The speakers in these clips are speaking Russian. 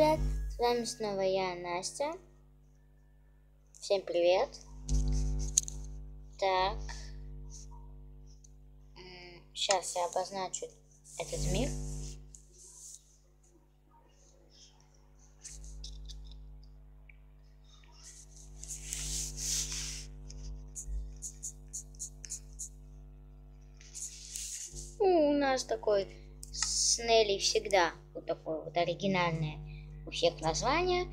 ребят, с вами снова я, Настя. Всем привет. Так, сейчас я обозначу этот мир. У нас такой с Нелли всегда вот такое вот оригинальное у всех название.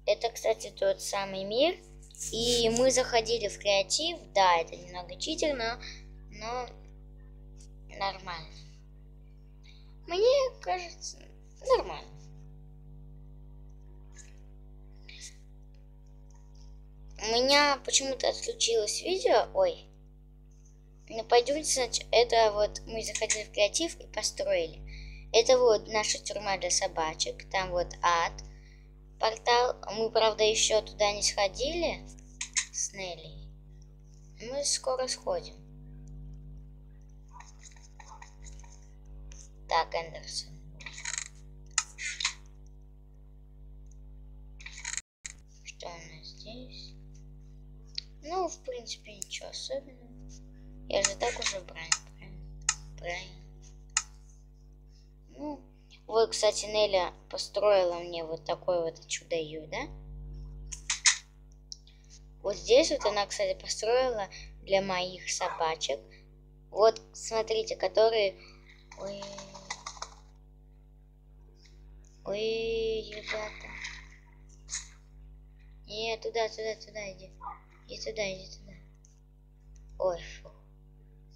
Это, кстати, тот самый мир. И мы заходили в креатив. Да, это немного читерно, но нормально. Мне кажется, нормально. У меня почему-то отключилось видео. Ой. Ну, пойдемте, значит, это вот мы заходили в креатив и построили. Это вот наша тюрьма для собачек. Там вот ад. Портал. Мы, правда, еще туда не сходили с Нелли. Мы скоро сходим. Так, Эндерсон. Что у нас здесь? Ну, в принципе, ничего особенного. Я же так уже правильно. Ну, вот, кстати, Неля построила мне вот такой вот чудо-ю, да? Вот здесь вот она, кстати, построила для моих собачек. Вот, смотрите, которые... Ой, ребята. Не, туда, иди. Иди туда. Ой, фу.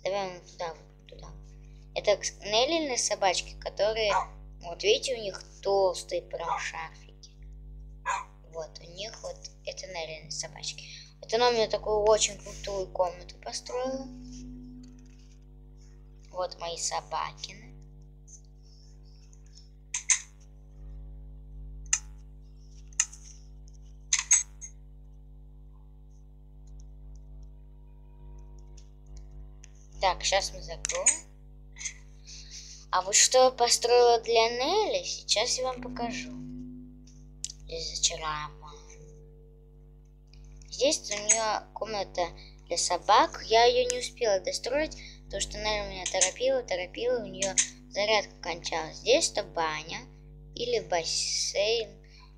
Давай вон туда. Это Неллины собачки, которые... Вот видите, у них толстые прям шарфики. Вот, у них вот... Это Неллины собачки. Вот она мне такую очень крутую комнату построила. Вот мои собакины. Так, сейчас мы закроем. А вот что построила для Нелли, сейчас я вам покажу. Разочарован. Здесь у нее комната для собак. Я ее не успела достроить, потому что Нелли меня торопила, у нее зарядка кончалась. Здесь-то баня, или бассейн,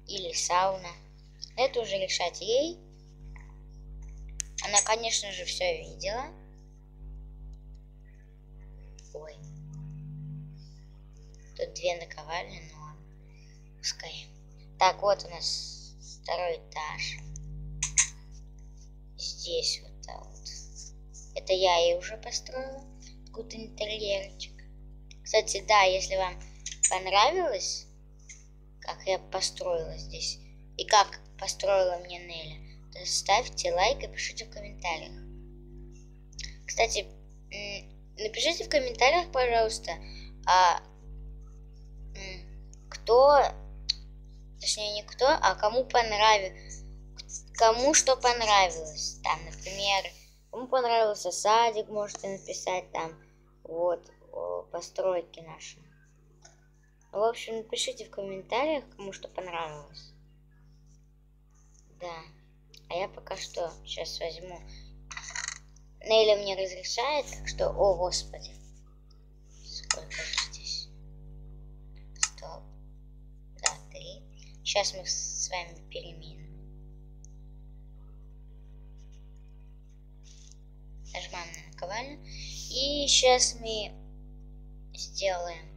или сауна. Это уже решать ей. Она, конечно же, все видела. Ой. Тут две наковальни, но пускай. Так, вот у нас второй этаж. Здесь вот так вот. Это я ей уже построила. Какой-то интерьерчик. Кстати, да, если вам понравилось, как я построила здесь, и как построила мне Неля, то ставьте лайк и пишите в комментариях. Кстати, напишите в комментариях, пожалуйста, кто, точнее не кто, а кому понравилось, кому что понравилось. Там, например, кому понравился садик, можете написать там, вот, постройки наши. В общем, напишите в комментариях, кому что понравилось. Да. А я пока что сейчас возьму. Нелли мне разрешает, так что... О, господи. Сколько же здесь? Стоп. Да, 3. Сейчас мы с вами переменим. Нажимаем на наковальню. И сейчас мы сделаем.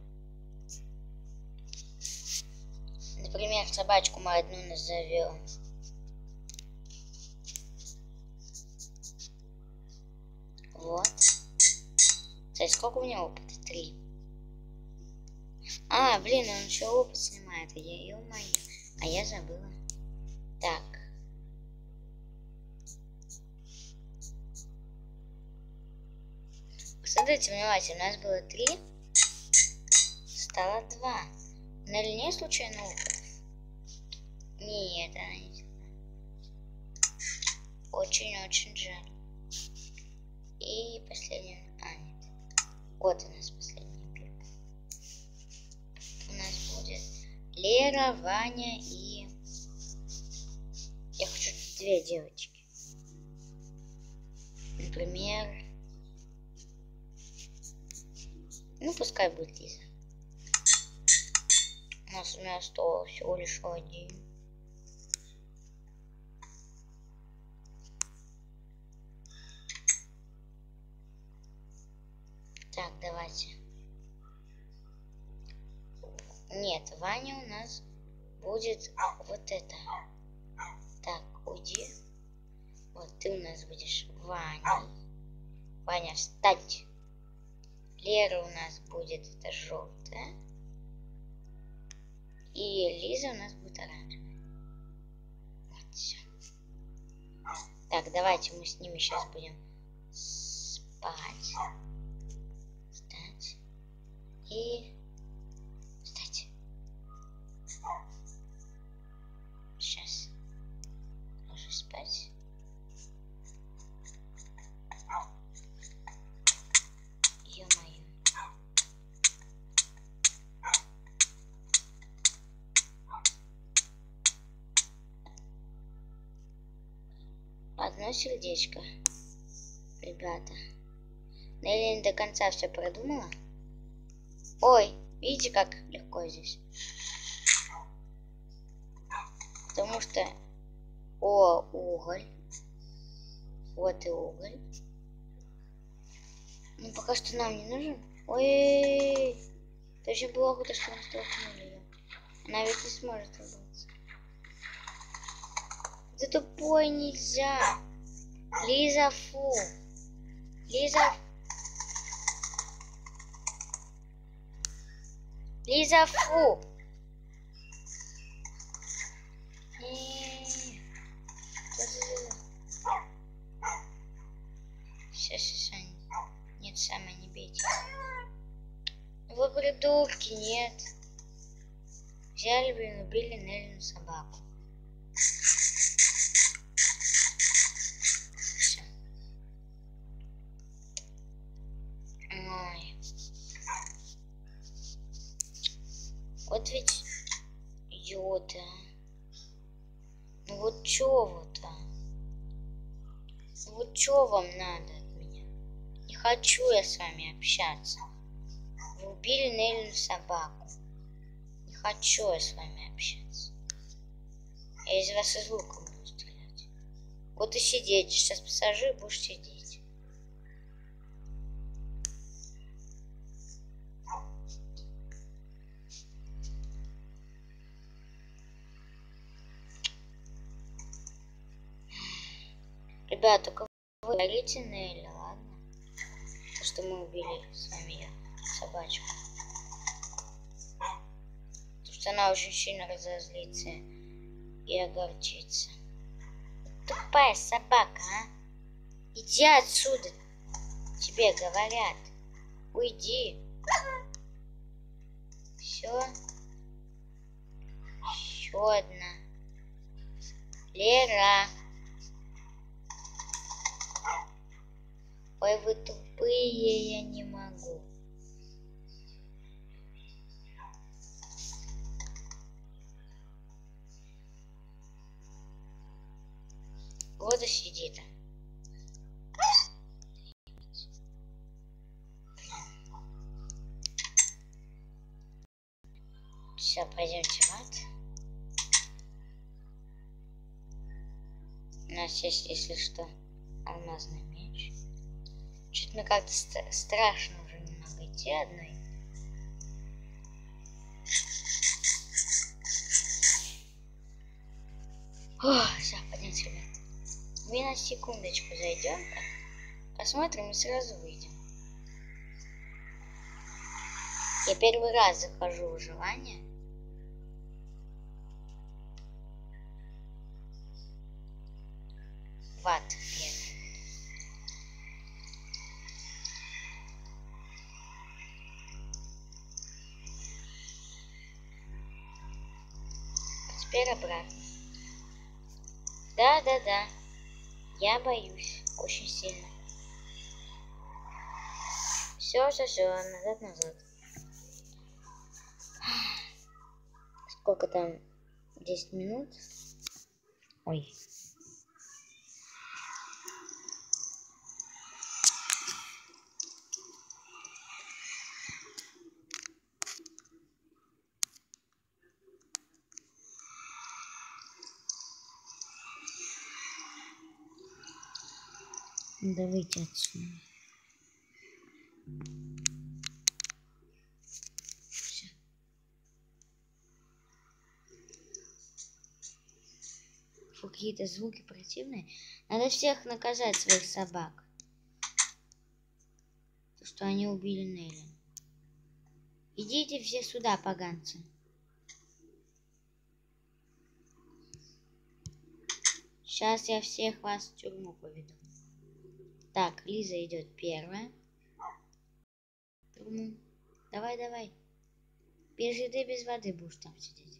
Например, собачку мы одну назовем. Вот. Кстати, сколько у него опыта? 3. А, блин, он еще опыт снимает. Ё-моё. А я забыла. Так. Посмотрите внимательно. У нас было 3. Стало 2. Нелли нет случайно опытов? Нет, она не. Очень-очень жаль. И последний. А, нет. Вот у нас последний пик. У нас будет Лера, Ваня и... Я хочу 2 девочки. Например... Ну, пускай будет Лиза. У нас осталось всего лишь 1. Так, давайте. Нет, Ваня у нас будет вот это. Так, уйди. Вот ты у нас будешь Ваня. Ваня, встать. Лера у нас будет это желтая. И Лиза у нас будет оранжевая. Вот, все. Так, давайте мы с ними сейчас будем спать. Встать. И... Встать. Сейчас. Ложусь спать. Ё-моё. Одно сердечко. Ребята. Нелли не до конца все продумала. Ой, видите, как легко здесь? Потому что... О, уголь. Вот и уголь. Ну, пока что нам не нужен. Ой, это очень плохо, то, что мы столкнули ее. Она ведь не сможет выбраться. Это тупой нельзя. Лиза, фу. Лиза. Лиза, фу. Сейчас. Нет, самое не бейте. Вы придурки, нет. Взяли, блин, убили Неллину собаку. Все. Ой. Вот ведь идиоты, а. Ну вот чё вот, а? Ну вот чё вам надо от меня? Не хочу я с вами общаться. Вы убили Неллину собаку. Не хочу я с вами общаться. Я из вас из лука буду стрелять. Вот и сидеть. Сейчас посажу и будешь сидеть. Ребята, только вы говорите Нелли, ладно? То, что мы убили с вами ее собачку. Потому что она очень сильно разозлится и огорчится. Тупая собака, а? Иди отсюда. Тебе говорят. Уйди. Все. Еще одна. Лера. Ой, вы тупые, я не могу. Вот и сидит. Все, пойдемте в ад. У нас есть, если что, алмазный меч. Что-то мне как-то страшно уже немного идти одной. Все, пойдемте, ребят. Мы на секундочку зайдем, посмотрим и сразу выйдем. Я первый раз захожу в выживание. В ад. Теперь обратно. Да. Я боюсь. Очень сильно. Все. Назад. Сколько там? 10 минут? Ой. Надо выйти отсюда. Всё. Фу, какие-то звуки противные. Надо всех наказать, своих собак. То, что они убили Нелли. Идите все сюда, поганцы. Сейчас я всех вас в тюрьму поведу. Так, Лиза идет первая. Давай, давай. Без еды, без воды будешь там сидеть.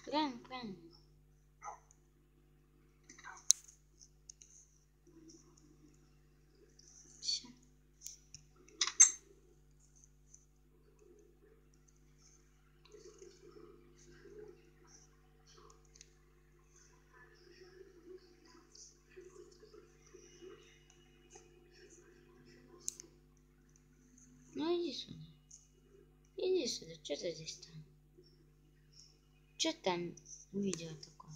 Правильно, правильно. Все. Ну иди сюда. Иди сюда. Что ты здесь там? Что там увидела такое?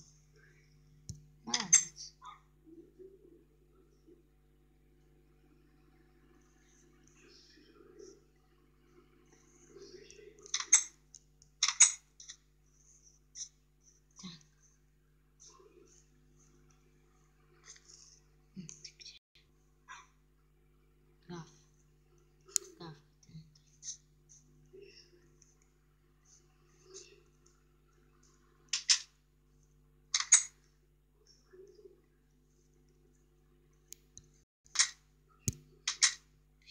Молодец. Так. Ты где? Граф. Граф.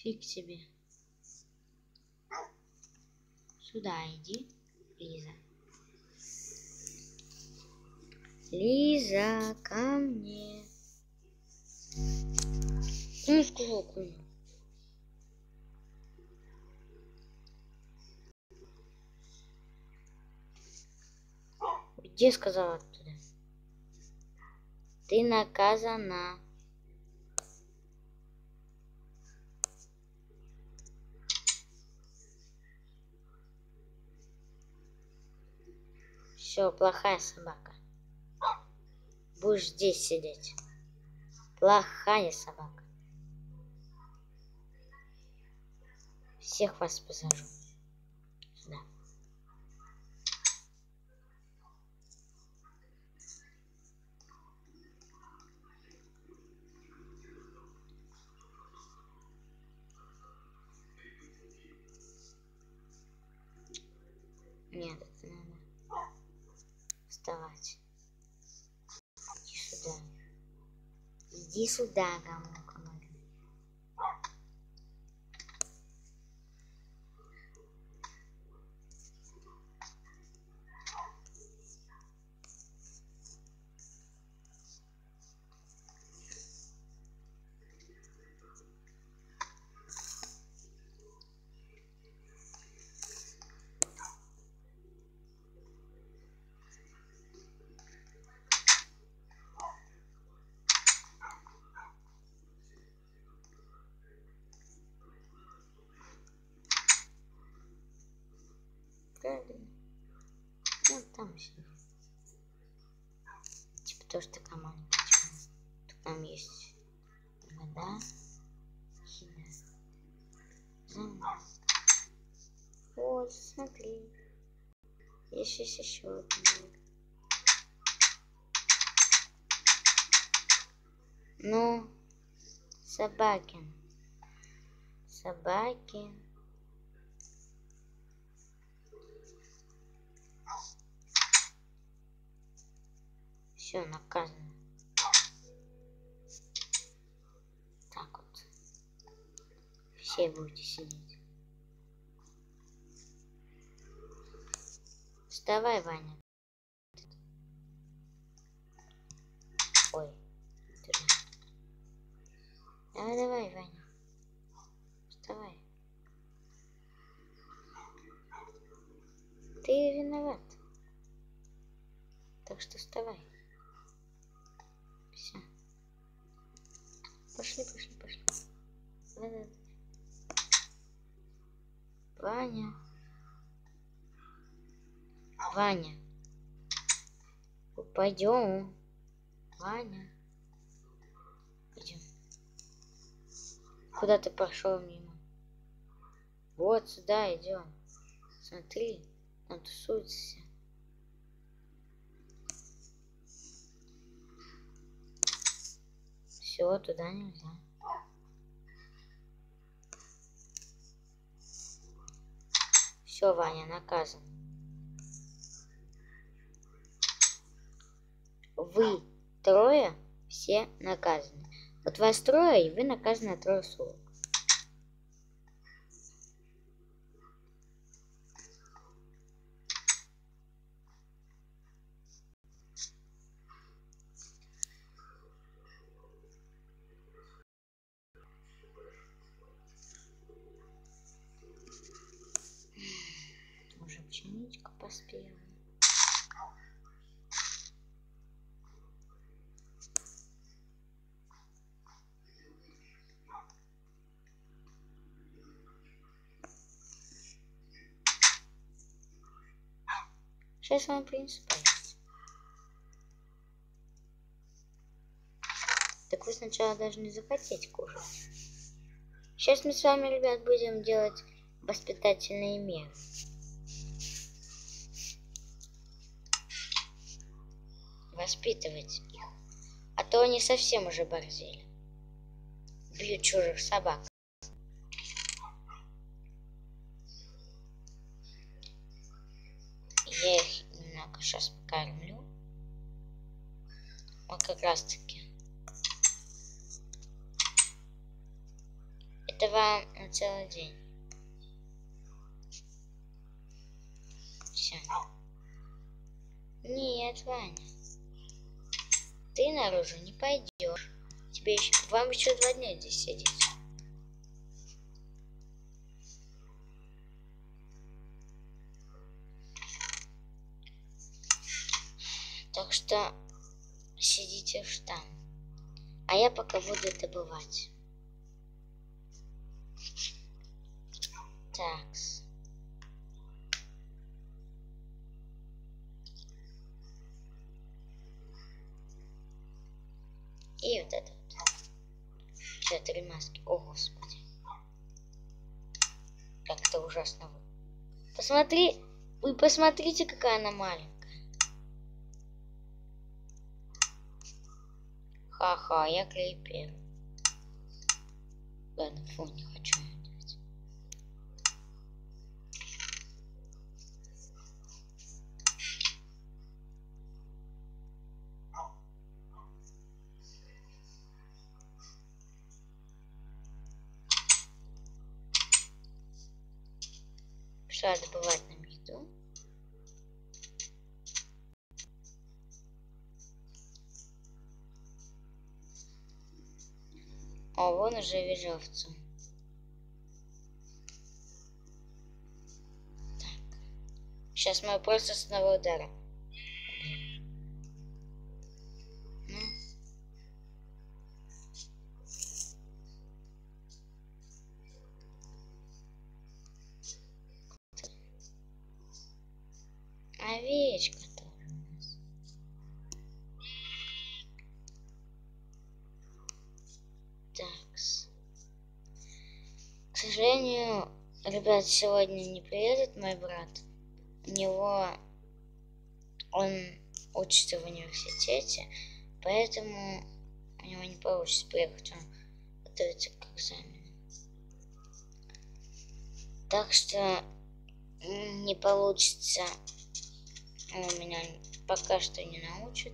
Фиг тебе. Сюда иди, Лиза. Лиза, ко мне. Ну, сказал, куда? Где сказала оттуда? Ты наказана. Все, плохая собака. Будешь здесь сидеть. Плохая собака. Всех вас посажу. Сюда. Нет, это надо вставать. Иди сюда. Иди сюда, кому говорю. там сидит. Типа тоже такая маленькая. Тут там есть вода. Еда. Вот, смотри. Есть еще один. Ну, собаки. Собаки. Все, наказано. Так вот. Все будете сидеть. Вставай, Ваня. Ой. Давай, давай, Ваня. Вставай. Ты виноват. Так что вставай. Все. Пошли, пошли, пошли. Давай. Ваня. Ваня. Пойдем. Ваня. Пойдем. Куда ты пошел мимо? Вот сюда идем. Смотри, там тусуются все. Все, туда нельзя. Все, Ваня наказан. Вы трое все наказаны. Вот вас трое, и вы наказаны на трое суток. Уже пшеничка поспела. Сейчас вам принесу поесть. Так вы сначала должны захотеть кушать. Сейчас мы с вами, ребят, будем делать воспитательные меры. Воспитывать их. А то они совсем уже борзели. Бьют чужих собак. Я их немного сейчас покормлю. Вот как раз таки. Это вам на целый день. Все. Нет, Ваня. Ты наружу не пойдешь. Вам еще 2 дня здесь сидеть. Так что сидите уж там. А я пока буду добывать. Такс. И вот это вот. 4 маски. О, Господи. Как это ужасно. Вы посмотрите, какая она маленькая. Ха-ха, я клейпер. Ладно, фу, не хочу я делать. Пошла добывать нам еду. А вон уже вижу овцу. Так. Сейчас мы просто с одного удара. Ну. Овечка-то. сожалению, ребят, сегодня не приедет мой брат. Он учится в университете, поэтому у него не получится приехать, он готовится к экзамену. Так что не получится, он меня пока что не научит.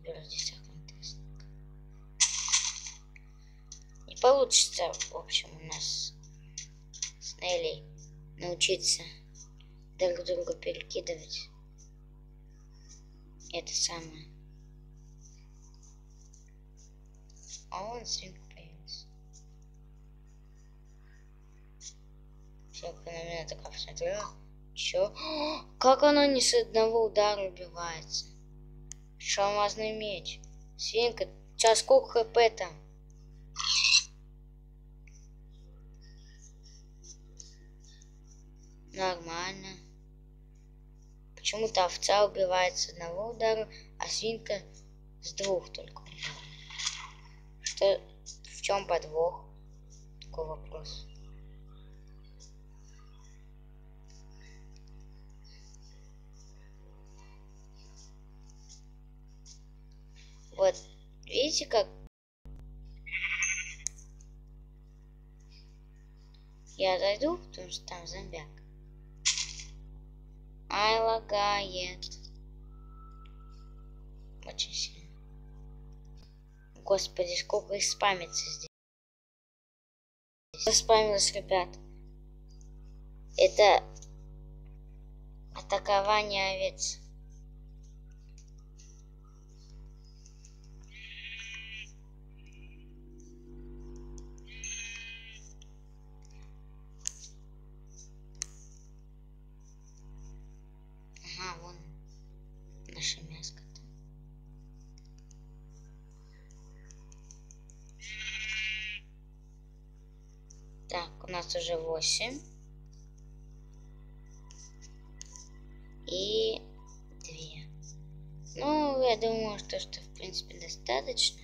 Беру здесь тест. Не получится, в общем, у нас с Нелли научиться друг друга перекидывать. Это самое. А вон свинка появилась. Свинка на меня такая посмотрела. Чё? Как она не с одного удара убивается? Алмазный меч. Свинка, у тебя сколько хп там? Нормально. Почему-то овца убивается с одного удара, а свинка с двух только. Что? В чем подвох? Такой вопрос. Вот, видите, как я отойду, потому что там зомбяк. Ай, лагает. Очень сильно. Господи, сколько их спамится здесь. Спамилось, ребят. Это атакование овец. Ага, вон наше мяско. Так, у нас уже 8. И 2. Ну, я думаю, что в принципе достаточно.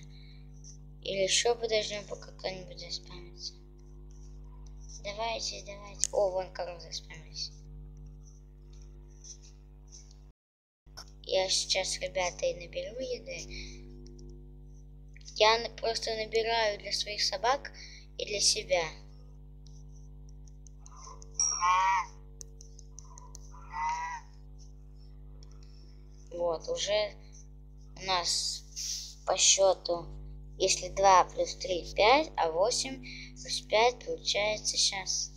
Или еще подождем, пока кто-нибудь заспамится. Давайте. О, вон коровы заспамились. Я сейчас, ребята, и наберу еды. Я просто набираю для своих собак и для себя. Вот, уже у нас по счету, если 2 плюс 3 5, а 8 плюс 5 получается сейчас.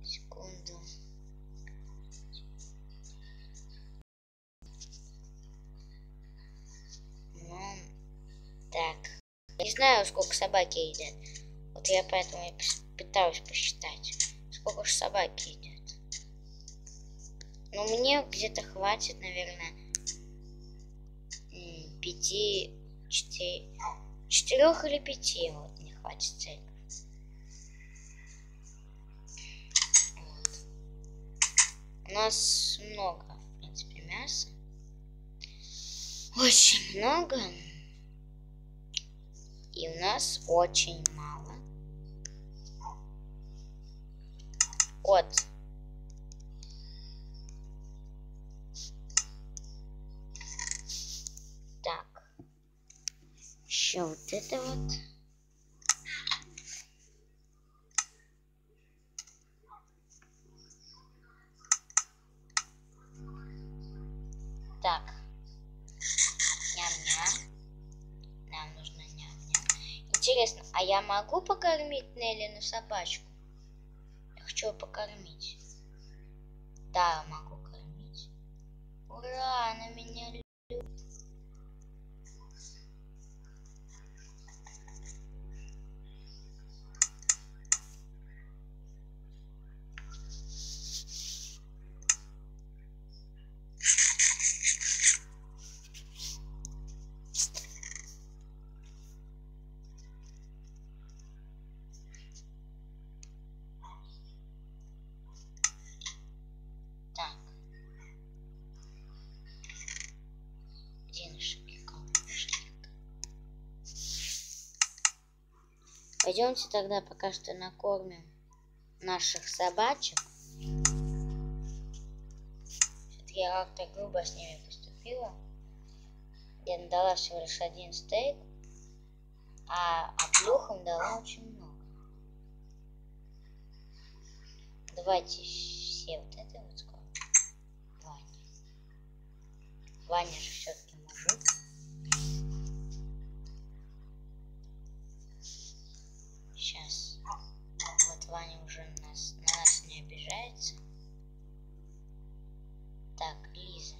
Секунду. Ну, так. Не знаю, сколько собаки едят. Вот я поэтому и пытаюсь посчитать, сколько же собаки едят. Но мне где-то хватит, наверное, 4 или 5, вот, не хватит цельно. Вот. У нас много, в принципе, мяса. Очень много. И у нас очень мало. Вот. Так. Еще вот это вот. Так. Ням-ням. Нам нужно ням-ням. Интересно, а я могу покормить Неллину собачку? Я хочу ее покормить. Да, могу кормить. Ура, она меня любит. Так. Пойдемте тогда пока что накормим наших собачек. Все-таки я как-то грубо с ними поступила. Я дала всего лишь 1 стейк, а плюхам дала очень много. Давайте все вот это вот скоро. Ваня же все-таки мужик. Сейчас. Вот Ваня уже на нас не обижается. Так, Лиза.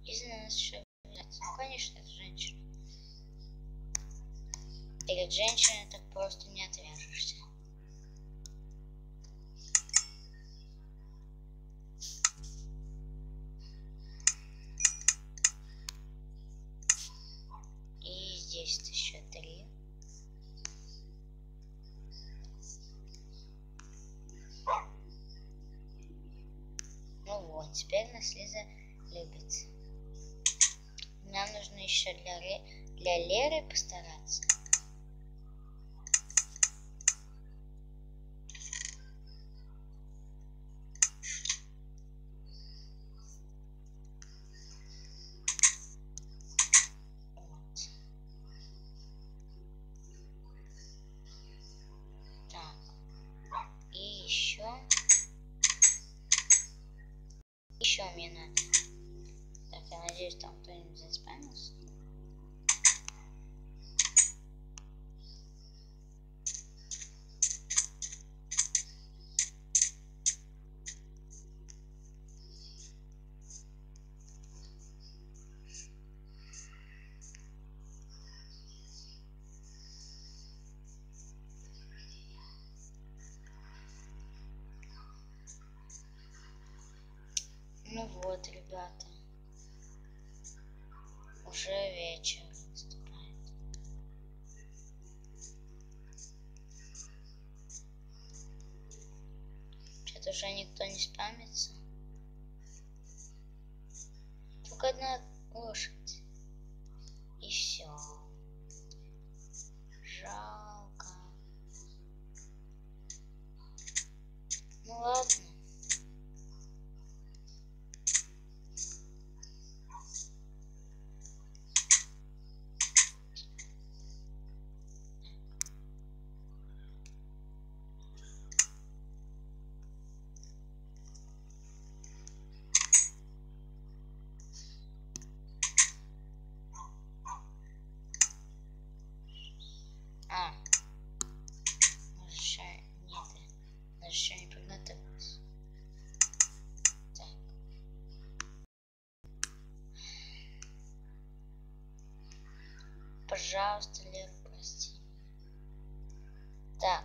Лиза на нас еще обижается. Ну, конечно, это женщина. Перед женщиной так просто не отвяжешься. И здесь еще 3. Ну вот, теперь нас Лиза любит. Нам нужно еще для Леры постараться. Вот. Так. И еще мне надо. Так, я надеюсь, там кто-нибудь заспамился. Ну вот, ребята, уже вечер наступает. Что-то уже никто не спамится. Только одна лошадь. И все. Жалко. Ну ладно. Еще не подготовилась. Так. Пожалуйста, Лера, прости. Так.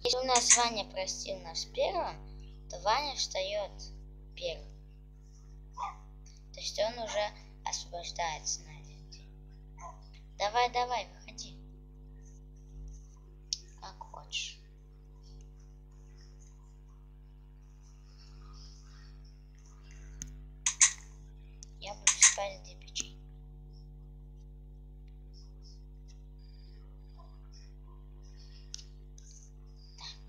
Если у нас Ваня простил нас первым, то Ваня встает первым. То есть он уже освобождается на 1 день. Давай, выходи. Как хочешь. Я буду спать где печенье. Так.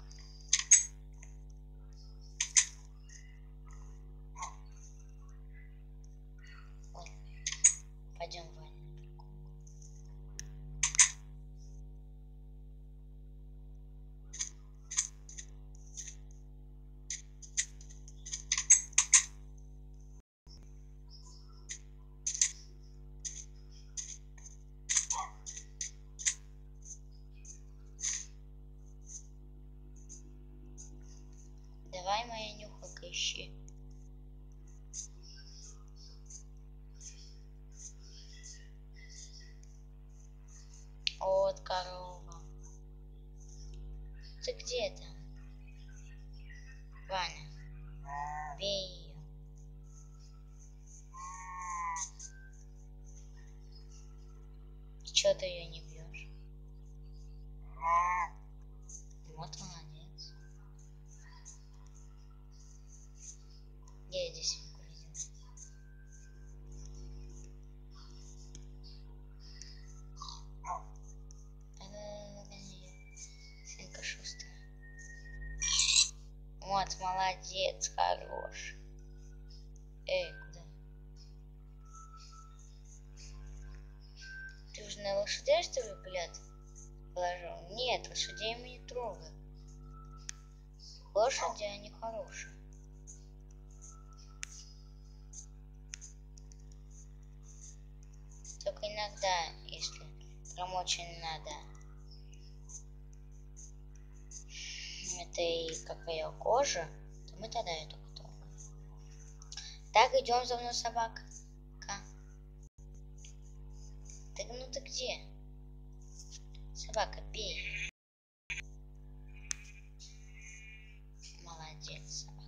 Вот. Пойдем, Ваня. Давай, моя нюхалка, ищи. Вот корова. Ты где там? Ваня, бей ее. И чё ты ее не бьешь? Вот молодец. Я здесь видел. Вот, молодец, хорош. Эй, куда? Ты уже на лошадей, что ли, взгляд положил? Нет, лошадей мы не трогаем. Лошади, они хорошие. Только иногда, если прям очень надо. Это и какая кожа, то мы тогда эту трогаем. Так, идем за мной, собака. Так, ну ты где? Собака, бей. Молодец, собака.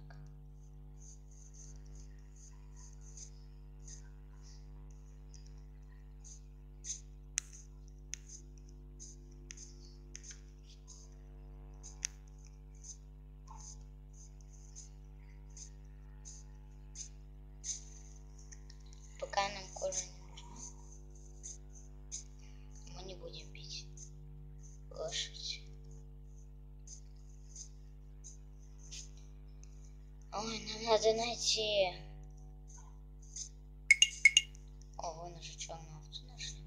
Пока нам кожа не нужна, мы не будем бить лошадь. Ой, нам надо найти. О, вон уже черную овцу нашли.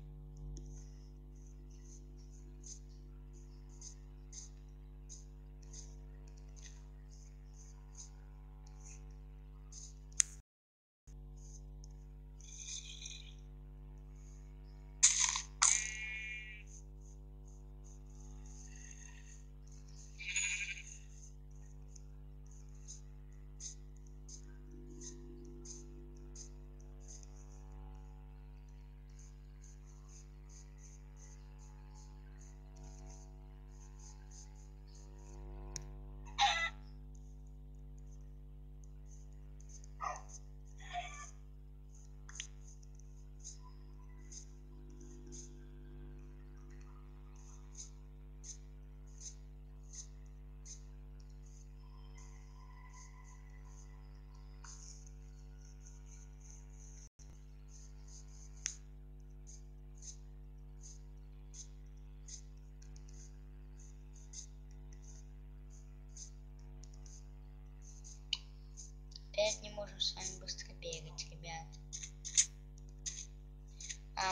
Опять не можем с вами быстро бегать, ребят.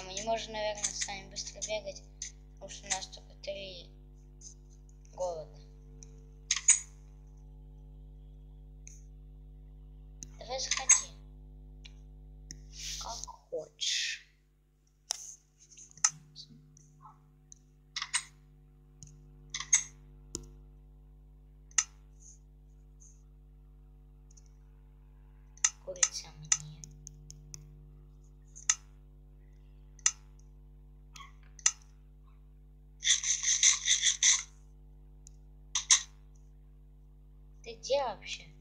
Мы не можем, наверное, с вами быстро бегать, потому что у нас только 3 голода. Давай заходи. Как хочешь. Курица мне. Ты где вообще?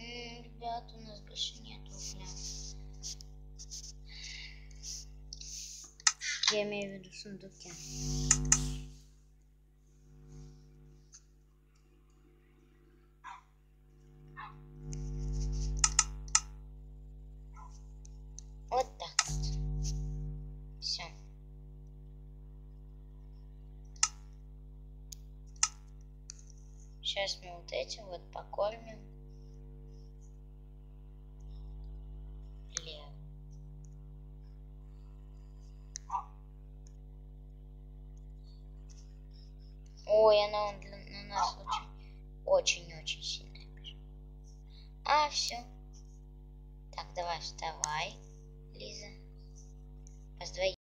Ребят, у нас больше нет угля. Я имею в виду сундуки. Вот так вот. Все. Сейчас мы вот этим вот покормим. Ой, она на нас очень-очень сильно бежит. Все. Так, давай, вставай, Лиза. раздвоить.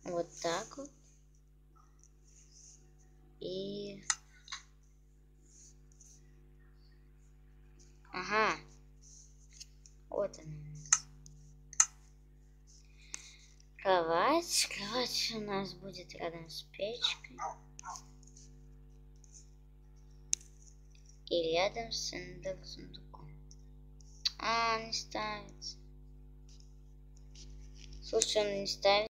Вот так вот. И... Ага. Вот она. Кровать. Кровать у нас будет рядом с печкой. И рядом с сундуком. Не ставится. Слушай, он не ставится.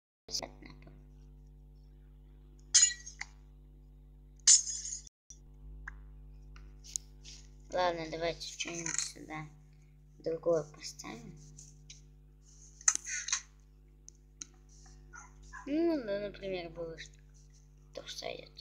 Ладно, давайте что-нибудь сюда другое поставим. Ну, да, например, булочник. Тоже сойдет.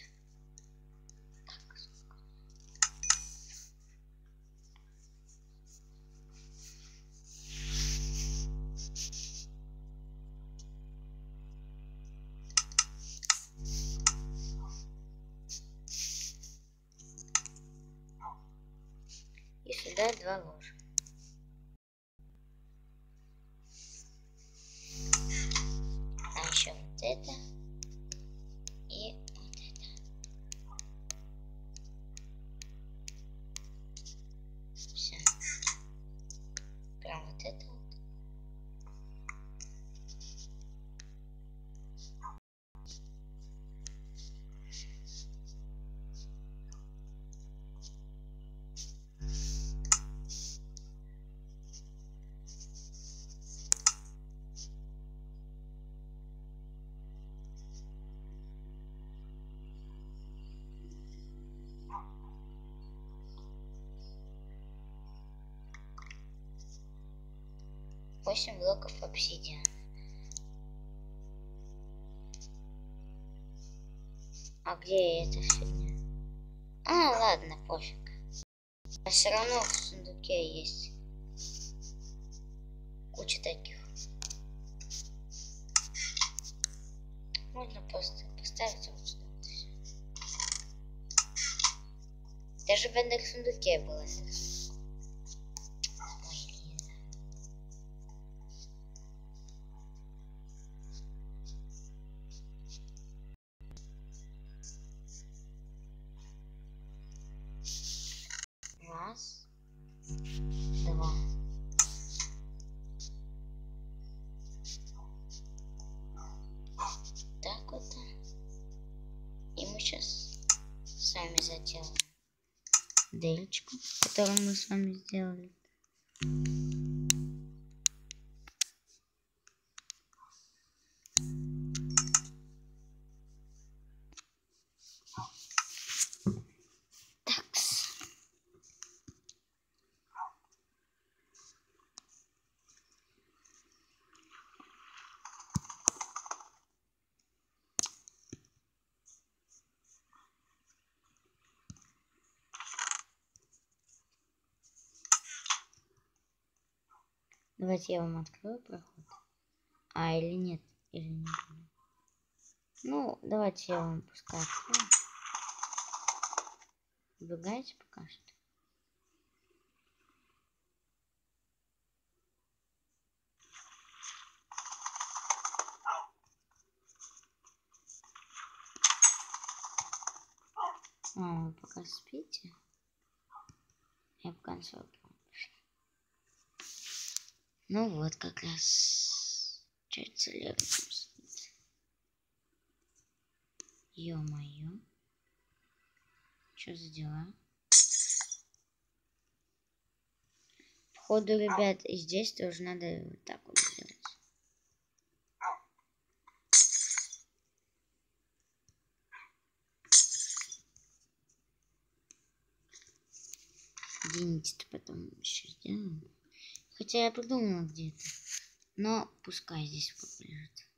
И сюда 2 ложа. А еще вот это. И вот это. Все. Прям вот это вот. Восемь блоков обсидиана. А где эта фигня? Ладно, пофиг. А все равно в сундуке есть куча таких. Можно просто поставить вот сюда. Даже в этом сундуке было. Раз, два. Так вот. И мы сейчас с вами заделаем дырочку, которую мы с вами сделали. Давайте я вам открою проход. Или нет, или не буду. Ну, давайте я вам пускай открою. Убегайте пока что. Вы пока спите. Я пока на свой план пошла. Ну вот, как раз чуть целиком спит. Ё-моё. Что за дела? Походу, ребят, и здесь тоже надо вот так вот сделать. Где-нибудь потом еще сделаем. Хотя я придумала где-то. Но пускай здесь полежит.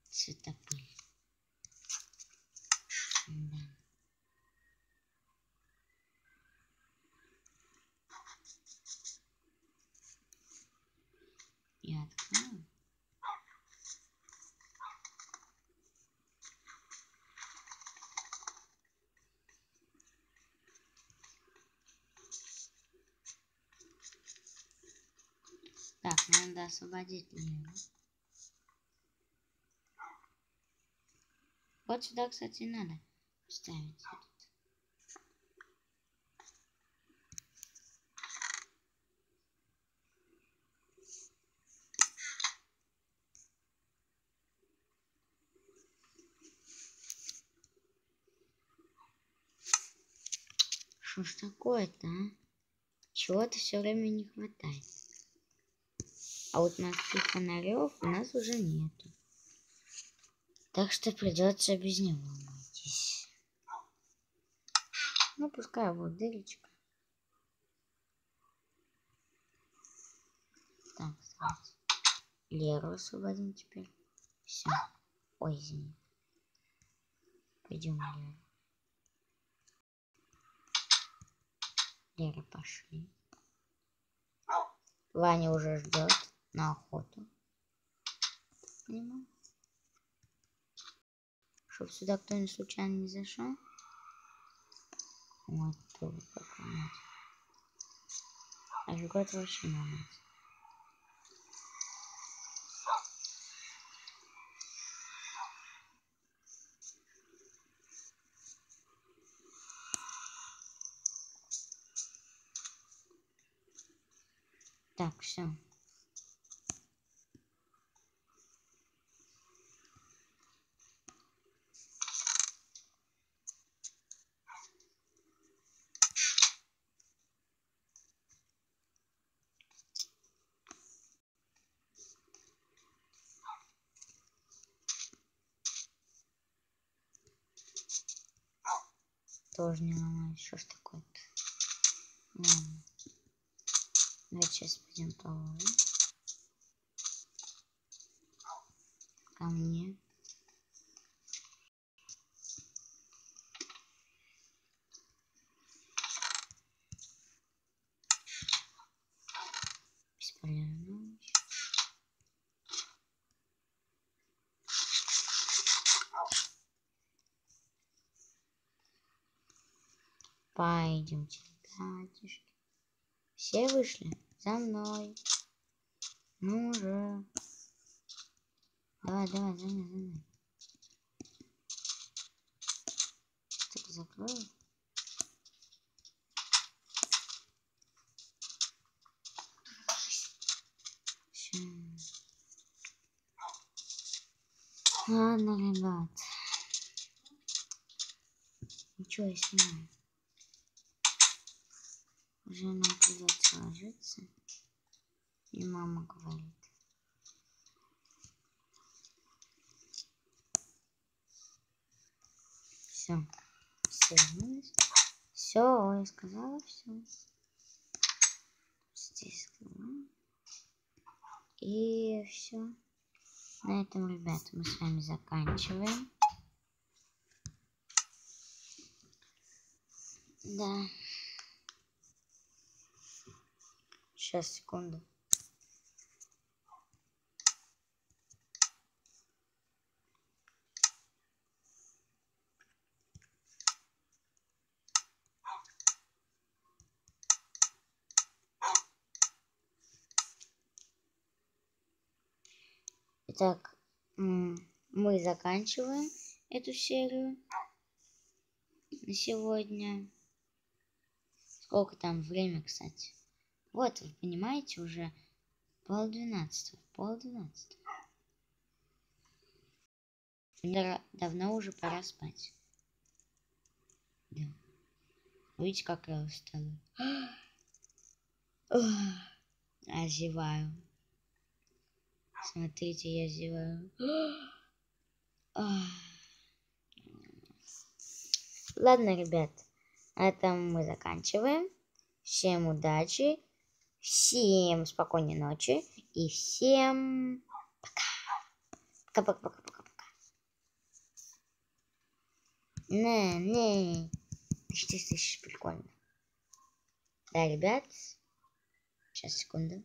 Цветопыль. Да. Я открою. Так, надо освободить Леру. Вот сюда, кстати, надо вставить этот. Что ж такое-то, а? Чего-то все время не хватает. А вот морских фонарев у нас уже нету. Так что придется без него обойтись. Ну, пускай вот дырочка. Так, давайте. Леру освободим теперь. Все. Ой, извини. Пойдем, Лера. Лера, пошли. Ваня уже ждет на охоту. Понимаю. Чтоб сюда кто-нибудь случайно не зашел. Вот тут как мать. А жгот вообще не мать. Так, все. Тоже не ломаюсь. Что ж такое-то? Ладно. Давайте сейчас пойдем положим. Ко мне. Бесполезно. Пойдемте, ребятишки. Все вышли? За мной. Ну же. Давай, давай, за мной, за мной. Так, закрою. Все. Ладно, ребят. Ничего, я снимаю. Уже нам придется ложиться. И мама говорит. Все. Все вернулись. Все, я сказала все. Здесь скрываем. И все. На этом, ребята, мы с вами заканчиваем. Да. Сейчас, секунду. Итак, мы заканчиваем эту серию на сегодня. Сколько там время, кстати? Вот, вы понимаете, уже 11:30. 11:30. Мне давно уже пора спать. Да. Видите, как я устала? Я зеваю. Смотрите, я зеваю. Ладно, ребят, на этом мы заканчиваем. всем удачи, всем спокойной ночи и всем пока. Пока. Не. Тысяч, прикольно. Да, ребят. Сейчас, секунду.